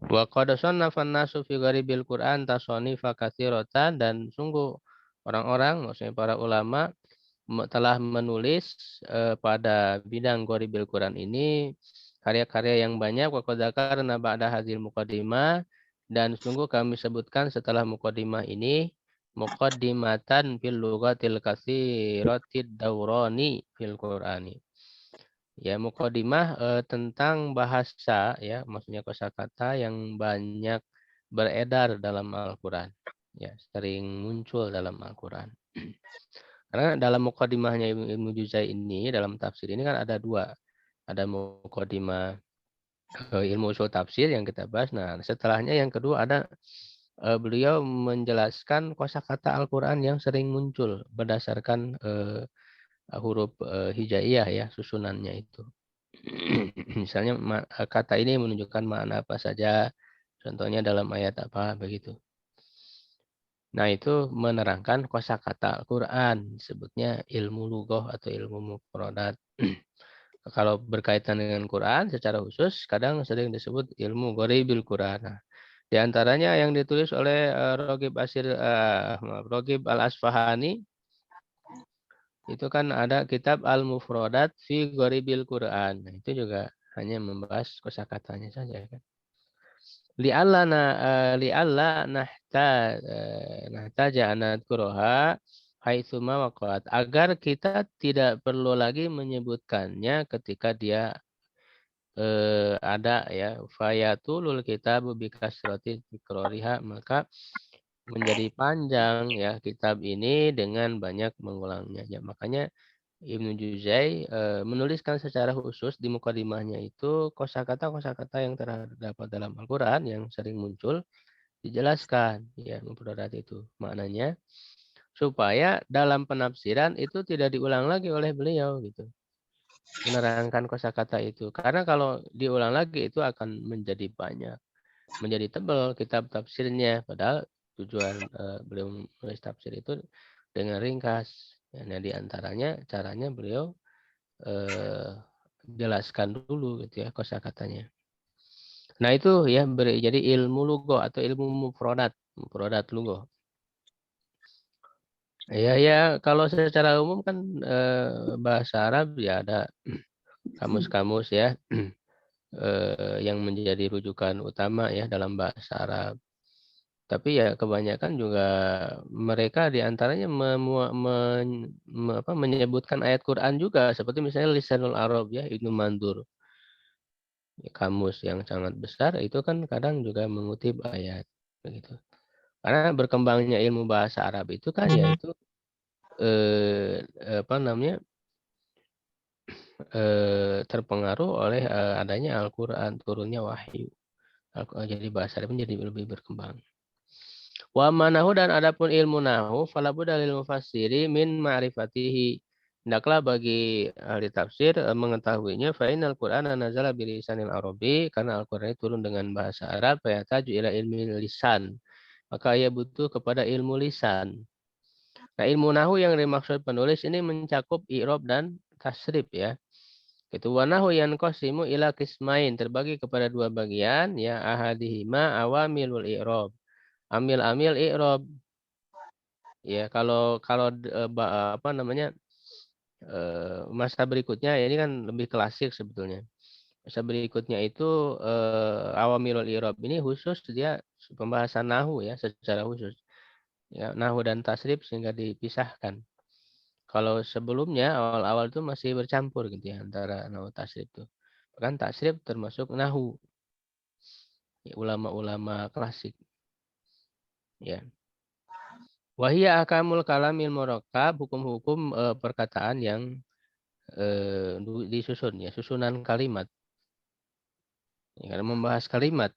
Wa qad sannafan nasu fi gharibil Quran tasanifa katsiratan, dan sungguh orang-orang maksudnya para ulama telah menulis pada bidang gharibil Quran ini karya-karya yang banyak. Wa qad dzakarna ba'da hadzal muqaddimah, dan sungguh kami sebutkan setelah muqaddimah ini muqaddimatan fil lughatil katsiratid dawrani fil Qur'ani. Ya, muqaddimah tentang bahasa ya, maksudnya kosakata yang banyak beredar dalam Al-Qur'an. Ya, sering muncul dalam Al-Qur'an. Karena dalam muqaddimahnya Ibnu Juzai ini, dalam tafsir ini kan ada dua. Ada muqaddimah ilmu usul tafsir yang kita bahas. Nah, setelahnya yang kedua ada beliau menjelaskan kosakata Al-Quran yang sering muncul berdasarkan huruf hijaiyah ya, susunannya itu. Misalnya kata ini menunjukkan makna apa saja, contohnya dalam ayat apa, begitu. Nah, itu menerangkan kosakata Al-Quran, disebutnya ilmu lughah atau ilmu mufradat. Kalau berkaitan dengan Quran secara khusus, kadang sering disebut ilmu ghoribil Quran. Nah, di antaranya yang ditulis oleh Ragib Al-Asfahani, itu kan ada kitab Al-Mufradat fi Ghoribil Quran. Nah, itu juga hanya membahas kosakatanya saja kan. Li'alla nahtaja anadkuroha haitsuma waqat. Agar kita tidak perlu lagi menyebutkannya ketika dia ada ya. Fayatulul kitabu bikasrati tikroriha. Maka menjadi panjang ya kitab ini dengan banyak mengulangnya. Ya, makanya Ibnu Juzai menuliskan secara khusus di mukadimahnya itu kosakata-kosakata yang terdapat dalam Al-Quran yang sering muncul dijelaskan ya mufradat itu maknanya supaya dalam penafsiran itu tidak diulang lagi oleh beliau gitu, menerangkan kosakata itu, karena kalau diulang lagi itu akan menjadi banyak, menjadi tebal kitab tafsirnya, padahal tujuan beliau menulis tafsir itu dengan ringkas. Nah, di antaranya caranya beliau jelaskan dulu gitu ya kosakatanya. Nah, itu ya jadi ilmu lughah atau ilmu mufradat lughah. Ya kalau secara umum kan bahasa Arab ya ada kamus-kamus ya yang menjadi rujukan utama ya dalam bahasa Arab. Tapi ya kebanyakan juga mereka diantaranya menyebutkan ayat Quran juga, seperti misalnya Lisanul Arab ya Ibnu Mandur, ya, kamus yang sangat besar itu kan kadang juga mengutip ayat begitu. Karena berkembangnya ilmu bahasa Arab itu kan yaitu apa namanya terpengaruh oleh adanya Al-Quran, turunnya wahyu. Jadi bahasa Arab menjadi lebih berkembang. Wa manahu dan adapun ilmu nahu falabu dalil mufassiri min ma'rifatihi. Hendaklah bagi ahli tafsir mengetahuinya fa innal Qur'ana nazala bilisanil Arabi, karena Al-Qur'an turun dengan bahasa Arab, fa yataju ila ilmi lisan. Maka ia butuh kepada ilmu lisan. Nah, ilmu nahu yang dimaksud penulis ini mencakup i'rab dan tasrif ya. Itu wanahu yanqasimu ila qismain, terbagi kepada dua bagian ya, ahadihima awamilul i'rab. Amil-amil i'rab. Ya, kalau apa namanya? Masa berikutnya ya, ini kan lebih klasik sebetulnya. Masa berikutnya itu awamilul i'rab ini khusus dia pembahasan nahu ya secara khusus. Ya, nahu dan tasrif sehingga dipisahkan. Kalau sebelumnya awal-awal itu masih bercampur gitu ya antara nahu tasrif itu. Bahkan tasrif termasuk nahu. Ya, ulama-ulama klasik. Ya. Wahia akamul kalamil murakkab, hukum-hukum perkataan yang disusun ya, susunan kalimat. Ya, karena membahas kalimat.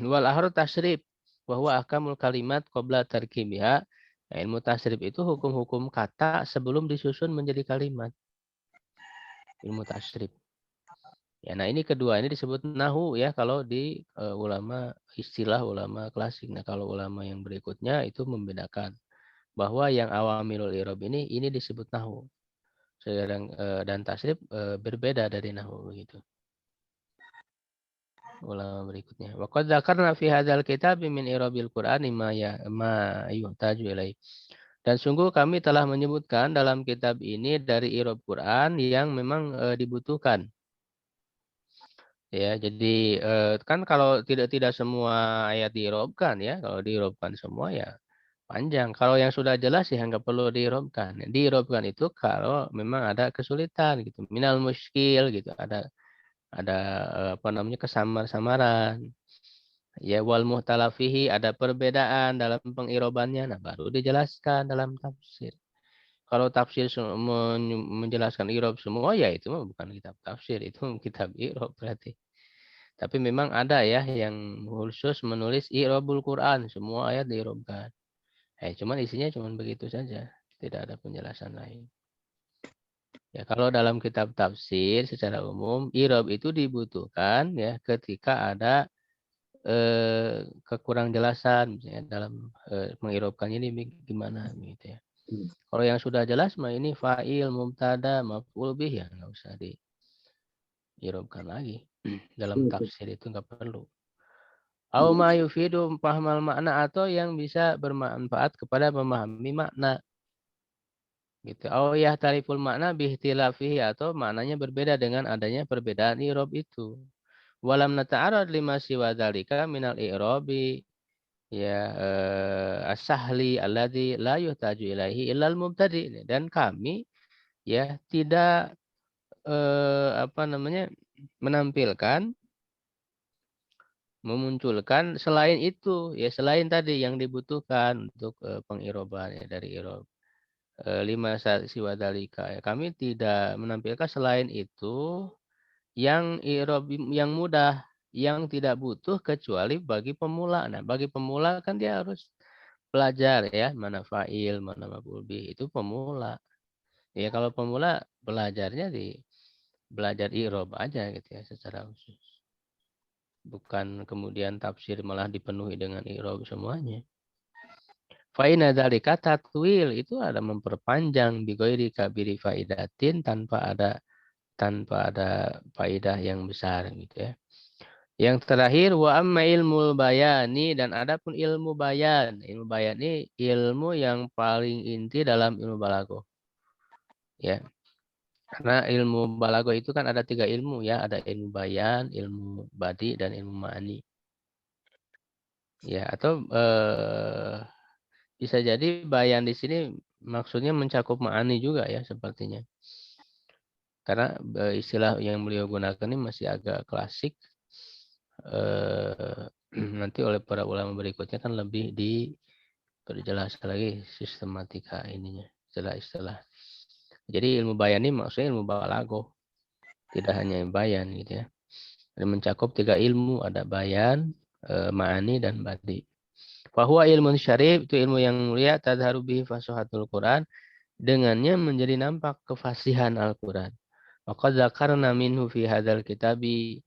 Wal ahru tasrif bahwa akamul kalimat qabla tarkibiha. Nah, ilmu tasrif itu hukum-hukum kata sebelum disusun menjadi kalimat. Ilmu tasrif. Ya, nah ini kedua ini disebut nahu ya kalau di istilah ulama klasik. Nah, kalau ulama yang berikutnya itu membedakan bahwa yang awamilul i'rab ini disebut nahu. Sedang dan tasrif berbeda dari nahu begitu. Ulama berikutnya. Wa qad dzakarna fi hadzal kitab min i'rabil Qur'ani ma yuhtaju ilai. Dan sungguh kami telah menyebutkan dalam kitab ini dari i'rab Quran yang memang dibutuhkan. Ya, jadi kan kalau tidak semua ayat diirobkan ya, kalau diirobkan semua ya panjang. Kalau yang sudah jelas ya nggak perlu diirobkan. Diirobkan itu kalau memang ada kesulitan gitu, minal muskil gitu, ada apa namanya kesamar-samaran. Ya wal muhtalafihi ada perbedaan dalam pengirobannya, nah baru dijelaskan dalam tafsir. Kalau tafsir menjelaskan i'rab semua ya itu mah bukan kitab tafsir, itu kitab i'rab berarti. Tapi memang ada ya yang khusus menulis i'rabul Quran, semua ayat di'irabkan. Cuman isinya cuman begitu saja, tidak ada penjelasan lain. Ya, kalau dalam kitab tafsir secara umum i'rab itu dibutuhkan ya ketika ada kekurang jelasan misalnya dalam mengirobkannya ini gimana gitu ya. Kalau yang sudah jelas mah ini fa'il, mubtada, maf'ul bih ya nggak usah diirobkan lagi. Dalam tafsir itu nggak perlu. Au ma yufidu pahamal makna atau yang bisa bermanfaat kepada memahami makna. Gitu. Au yahtaliful makna bihtilafihi atau maknanya berbeda dengan adanya perbedaan i'rab itu. Walam nata'arad lima siwa dzalika minal i'rabi ya as-sahli alladzi la yuhtaju ilaihi illal mubtadi. Dan kami ya tidak menampilkan memunculkan selain itu ya selain tadi yang dibutuhkan untuk pengiroban ya dari irob lima siwa dzalika ya kami tidak menampilkan selain itu yang irob yang mudah yang tidak butuh kecuali bagi pemula. Nah, bagi pemula kan dia harus belajar ya, mana fa'il, mana maf'ul bih, itu pemula. Ya kalau pemula belajarnya di belajar i'rab aja gitu ya secara khusus. Bukan kemudian tafsir malah dipenuhi dengan i'rab semuanya. Fa'ina dzalika tatwil itu ada memperpanjang bighairi kabiri faidatin tanpa ada faidah yang besar gitu ya. Yang terakhir wa amma ilmul bayani dan adapun ilmu bayan. Ilmu bayan ini ilmu yang paling inti dalam ilmu balaghah. Ya. Karena ilmu balaghah itu kan ada 3 ilmu ya, ada ilmu bayan, ilmu badi dan ilmu ma'ani. Ya, atau bisa jadi bayan di sini maksudnya mencakup ma'ani juga ya sepertinya. Karena istilah yang beliau gunakan ini masih agak klasik. Nanti oleh para ulama berikutnya kan lebih diperjelas lagi sistematika ininya, istilah-istilah. Jadi ilmu bayan ini maksudnya ilmu balaghah, tidak hanya bayan gitu ya. Dan mencakup 3 ilmu, ada bayan, ma'ani dan badi. Fahuwa ilmu syarif itu ilmu yang mulia tadharu bihi fasahatul Quran, dengannya menjadi nampak kefasihan Al-Quran. Maka zakarna minhu fi hadzal kitabi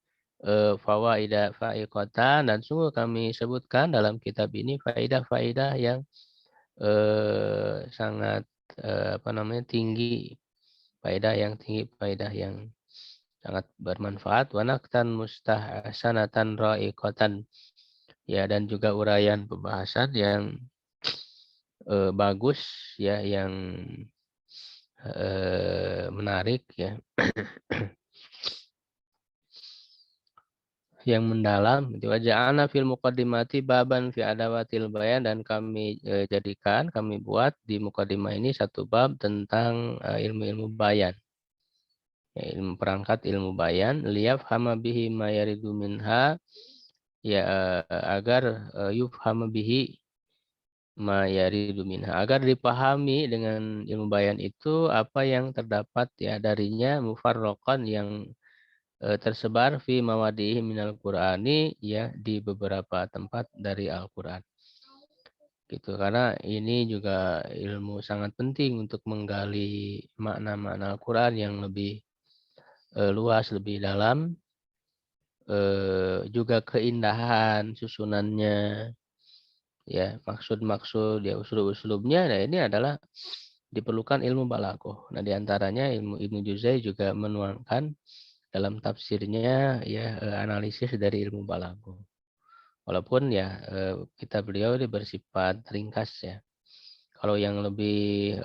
fawaida fa'iqatan dan sungguh kami sebutkan dalam kitab ini faidah-faidah yang sangat tinggi, faidah yang tinggi, faidah yang sangat bermanfaat. Wa naktan mustahsanatan ra'iqatan ya dan juga uraian pembahasan yang bagus ya yang menarik ya. Yang mendalam itu waja'alna fil muqaddimati baban fi adawatil bayan dan kami jadikan kami buat di muqaddimah ini satu bab tentang ilmu-ilmu bayan ya, ilmu perangkat ilmu bayan liyafhama bihi ma yaridu minha ya agar yufhama bihi ma yaridu minha agar dipahami dengan ilmu bayan itu apa yang terdapat ya darinya mufarraqan yang tersebar fi mawadihi minal Qur'ani ya di beberapa tempat dari Al-Qur'an. Gitu karena ini juga ilmu sangat penting untuk menggali makna-makna Al-Qur'an yang lebih luas, lebih dalam, juga keindahan susunannya ya, maksud-maksud ya uslub-uslubnya. Nah, ini adalah diperlukan ilmu balaghah. Nah, di antaranya ilmu Ibnu Juzai juga menuangkan dalam tafsirnya ya analisis dari ilmu balaghah. Walaupun ya kitab beliau ini bersifat ringkas ya. Kalau yang lebih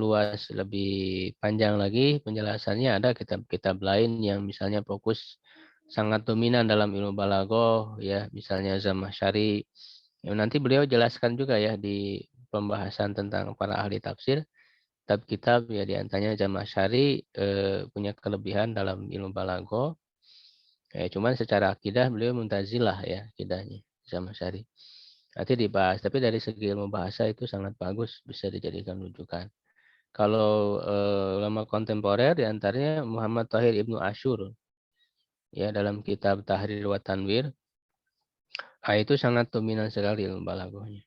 luas, lebih panjang lagi penjelasannya ada kitab-kitab lain yang misalnya fokus sangat dominan dalam ilmu balaghah ya, misalnya Zamakhsyari. Ya, nanti beliau jelaskan juga ya di pembahasan tentang para ahli tafsir. Kitab-kitab ya diantaranya Zamakhsyari punya kelebihan dalam ilmu balaghah. Cuman secara akidah beliau muntazilah ya akidahnya Zamakhsyari. Nanti dibahas, tapi dari segi ilmu bahasa itu sangat bagus, bisa dijadikan rujukan. Kalau ulama kontemporer diantaranya Muhammad Tahir Ibnu Asyur, ya dalam kitab Tahrir wa Tanwir, itu sangat dominan sekali ilmu balaghahnya.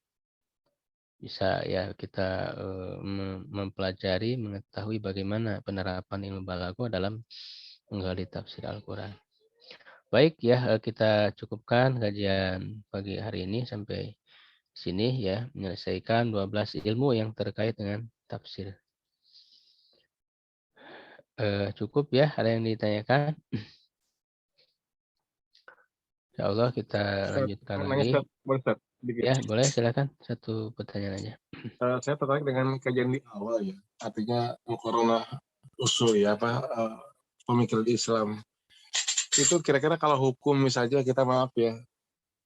Bisa ya kita mempelajari, mengetahui bagaimana penerapan ilmu balaghah dalam menggali tafsir Al-Quran. Baik ya, kita cukupkan kajian pagi hari ini sampai sini ya, menyelesaikan 12 ilmu yang terkait dengan tafsir. Cukup ya, ada yang ditanyakan? Insya Allah kita lanjutkan lagi. Ya, boleh silakan. Satu pertanyaan aja. Saya tertarik dengan kajian di awal ya. Artinya corona usul ya, pemikiran Islam. Itu kira-kira kalau hukum misalnya kita maaf ya,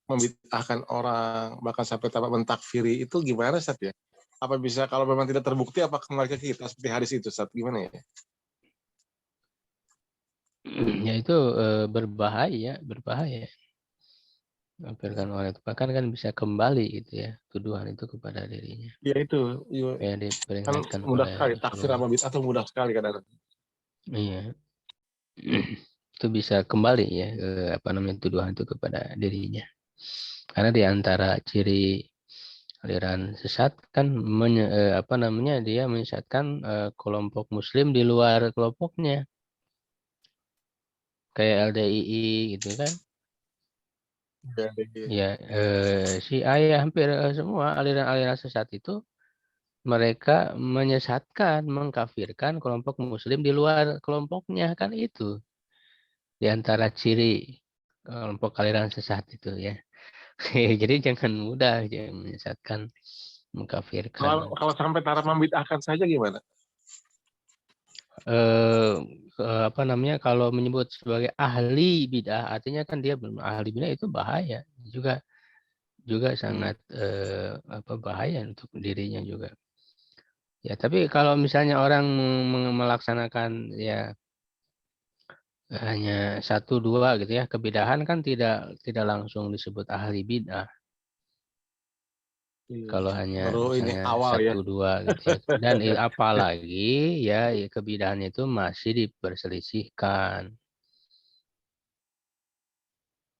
membid'ahkan orang, bahkan sampai tapak mentakfiri, itu gimana Ustaz ya? Apa bisa kalau memang tidak terbukti, apakah mereka kita seperti hadis itu Ustaz? Gimana ya? Ya itu berbahaya. Mengkafirkan orang itu bahkan kan bisa kembali gitu ya, tuduhan itu kepada dirinya. Ya itu, Ya kan diperingatkan mudah oleh sekali, taksir sama bid'ah itu mudah sekali kadang-kadang. Iya. Itu bisa kembali ya tuduhan itu kepada dirinya. Karena di antara ciri aliran sesat kan dia menyesatkan kelompok muslim di luar kelompoknya. Kayak LDII gitu kan. Ya, Syiah ya hampir semua aliran-aliran sesat itu mereka menyesatkan, mengkafirkan kelompok muslim di luar kelompoknya, kan itu di antara ciri kelompok aliran sesat itu ya. Jadi jangan mudah menyesatkan, mengkafirkan. Kalau sampai taraf membid'ahkan saja gimana? Kalau menyebut sebagai ahli bid'ah, artinya kan dia belum ahli bid'ah, itu bahaya juga sangat bahaya untuk dirinya juga. Ya, tapi kalau misalnya orang melaksanakan ya hanya 1-2 gitu ya, kebidahan kan tidak langsung disebut ahli bid'ah. Kalau hanya Baru ini misalnya awal ya. 1-2 gitu ya. Dan apalagi ya kebidahan itu masih diperselisihkan.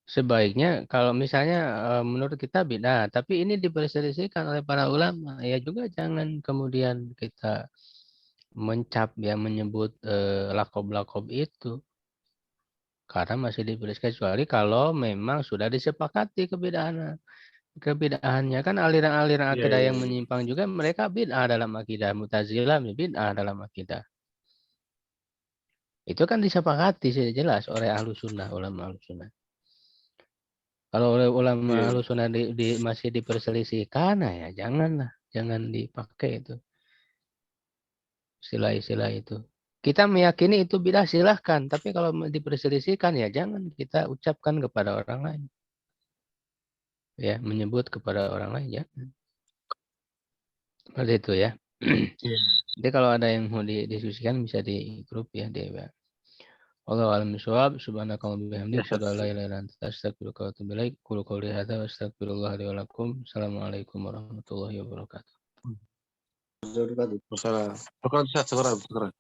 Sebaiknya kalau misalnya menurut kita bid'ah, tapi ini diperselisihkan oleh para ulama, ya juga jangan kemudian kita menyebut lakob-lakob itu. Karena masih diperselisihkan, kecuali kalau memang sudah disepakati kebidahannya. Kan aliran-aliran akidah yang menyimpang juga mereka bid'ah dalam akidah. Mu'tazilah bid'ah dalam akidah. Itu kan disepakati sudah jelas oleh ulama ahlu sunnah. Kalau oleh ulama ahlu sunnah masih diperselisihkan, ya jangan dipakai itu istilah-istilah itu. Kita meyakini itu bid'ah silahkan, tapi kalau diperselisihkan ya jangan kita ucapkan kepada orang lain. Ya, menyebut kepada orang lain ya. Seperti itu ya. Jadi kalau ada yang mau didiskusikan bisa di grup ya di Wallahu a'lam bishawab. Subhanakallahumma wa bihamdika asyhadu an la ilaha illa anta astaghfiruka wa atubu ilaik. Qul qawli hadza wa astaghfirullah li wa lakum. Assalamualaikum warahmatullahi wabarakatuh. Masalah. Syukur.